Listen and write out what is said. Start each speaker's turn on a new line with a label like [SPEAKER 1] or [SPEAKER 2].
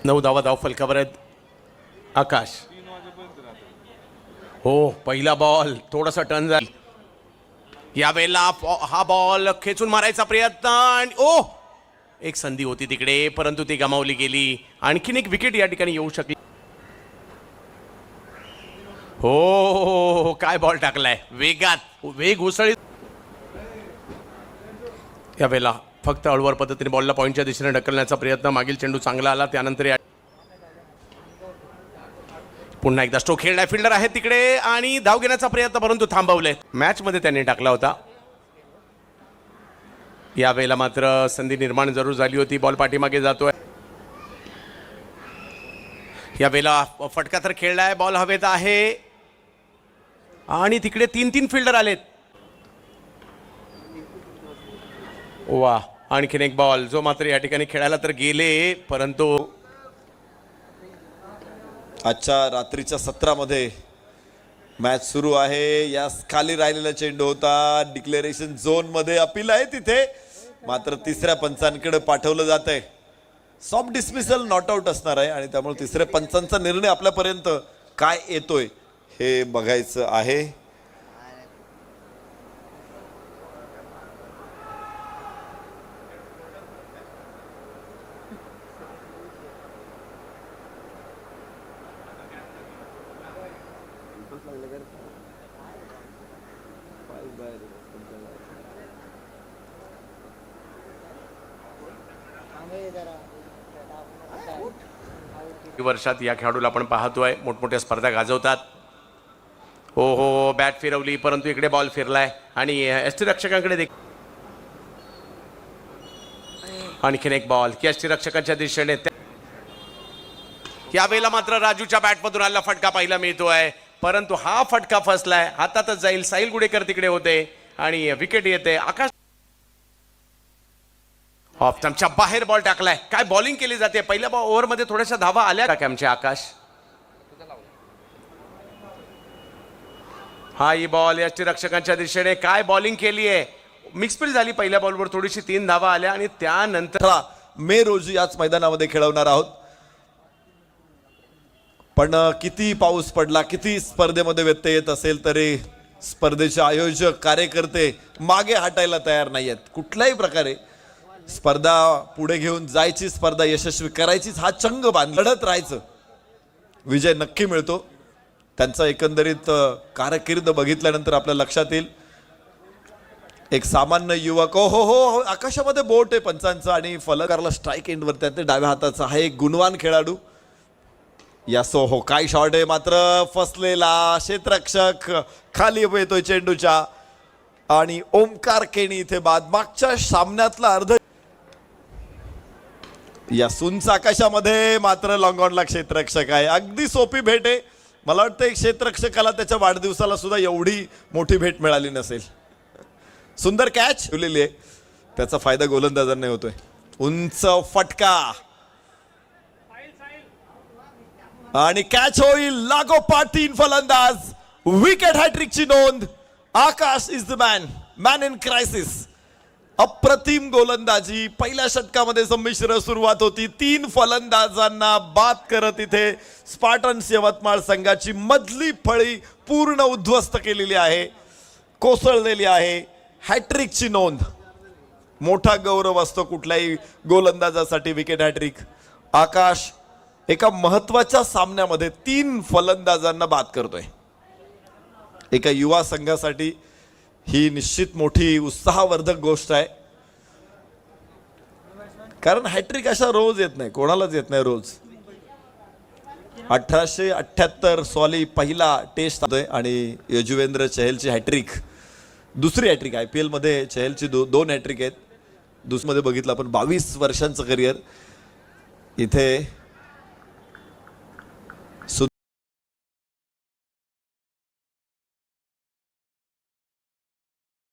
[SPEAKER 1] 9 धावा धाव फलकावर आहेत आकाश. हो पहिला बॉल थोडासा टर्न झाला यावेळेला. हा बॉल खेचून मारायचा प्रयत्न आणि ओ एक संधी होती तिकडे परंतु ती गमावली गेली. आणखीन एक विकेट या ठिकाणी येऊ शकली. हो काय बॉल टाकलाय वेगात वेग उसळीत. यावेळेला फक्त हळूवार पद्धतीने बॉलला पॉईंटच्या दिशेने ढकलण्याचा प्रयत्न. मागील चेंडू चांगला आला त्यानंतर पुन्हा एकदा स्ट्रोक खेळणारे फिल्डर आहे तिकडे आणि धाव घेण्याचा प्रयत्न परंतु थांबवले. मॅच मध्ये त्यांनी टाकला होता. यावेळेला मात्र संधी निर्माण जरूर झाली होती. बॉल पाठीमागे जातोय. यावेळेला फटका तर खेळलाय. बॉल हवेत आहे आणि तिकडे 3 फिल्डर आलेत. वा आणखीन एक बॉल जो मात्र या ठिकाणी खेळायला तर गेले परंतु
[SPEAKER 2] आजच्या रात्रीच्या सत्रामध्ये मॅच सुरू आहे. या खाली राहिलेला चेंडू होता. डिक्लेरेशन झोन मध्ये अपील आहे तिथे मात्र तिसऱ्या पंचांकडे पाठवलं जात आहे. सॉफ्ट डिस्मिसल नॉट आउट असणार आहे आणि त्यामुळे तिसऱ्या पंचांचा निर्णय आपल्यापर्यंत काय येतोय हे बघायचं आहे.
[SPEAKER 1] वर्षात या खेळाडूला आपण पाहतोय मोठमोठ्या स्पर्धा गाजवतात. हो हो बॅट फिरवली परंतु इकडे बॉल फिरलाय आणि एसटी रक्षकांकडे देखील. आणखीन एक बॉल की एसटी रक्षकांच्या दिशेने. यावेळेला मात्र राजूच्या बॅटमधून आलेला फटका पाहायला मिळतोय परंतु हा फटका फसलाय. हातातच जाईल. साहिल गुडेकर तिकडे होते आणि विकेट येते. आकाश ऑफ स्टंपच्या बाहेर बॉल टाकलाय. काय बॉलिंग केली जाते. पहिल्या ओव्हर मध्ये थोड्याशा धावा आल्या का आमचे आकाश. हा ही बॉल एसटी रक्षकांच्या दिशेने. काय बॉलिंग केली आहे. मिक्सफील्ड झाली. पहिल्या बॉलवर थोडीशी 3 धावा आल्या आणि त्यानंतर
[SPEAKER 2] मे रोजी याच मैदानामध्ये खेळवणार आहोत. पण किती पाऊस पडला किती स्पर्धेमध्ये व्यत्यय येत असेल तरी स्पर्धेचे आयोजक कार्यकर्ते मागे हटायला तयार नाही आहेत. कुठल्याही प्रकारे स्पर्धा पुढे घेऊन जायची स्पर्धा यशस्वी करायचीच हा चंग बांध लढत राहायचं. विजय नक्की मिळतो. त्यांचा एकंदरीत कारकीर्द बघितल्यानंतर आपल्या लक्षात येईल. एक सामान्य युवक हो हो हो आकाशामध्ये बोट आहे पंचांचा आणि फलकाला स्ट्राईक एंडवर त्यात डाव्या हाताचा हा एक गुणवान खेळाडू. यासो हो काय शॉट आहे मात्र फसलेला. क्षेत्ररक्षक खाली येतोय चेंडूच्या आणि ओमकार केणी इथे बाद. मागच्या सामन्यातला अर्ध या सुंच आकाशामध्ये मात्र लॉंगॉनला क्षेत्ररक्षक आहे. अगदी सोपी भेट आहे. मला वाटतं एक क्षेत्ररक्षकाला त्याच्या वाढदिवसाला सुद्धा एवढी मोठी भेट मिळाली नसेल. सुंदर कॅच ठेवलेली आहे. त्याचा फायदा गोलंदाजांना होतोय. उंच फटका आणि कॅच होईल. लागोपाठ 3 फलंदाज. विकेट हॅट्रिकची नोंद. Akash is the man in crisis. अप्रतिम गोलंदाजी. पहिल्या षटकामध्ये संमिश्र सुरुवात होती. 3 फलंदाजांना बाद करत इथे स्पार्टन्स यवतमाळ संघाची मधली फळी पूर्ण उद्ध्वस्त केलेली आहे. कोसळलेली आहे. हॅट्रिकची नोंद. मोठा गौरव असतो कुठल्याही गोलंदाजासाठी विकेट हॅट्रिक. आकाश एका महत्वाच्या सामन्यामध्ये 3 फलंदाजांना बाद करतोय. एका युवा संघासाठी ही निश्चित मोठी उत्साहवर्धक गोष्ट आहे. कारण हॅट्रिक अशा रोज येत नाही. कोणालाच येत नाही रोज. 1878 साली पहिला टेस्ट आणि यजुवेंद्र चहलची हॅट्रिक. दुसरी हॅट्रिक IPL मध्ये चहलची 2 हॅट्रिक आहेत. दुसरीमध्ये बघितलं आपण 22 वर्षांचं करिअर. इथे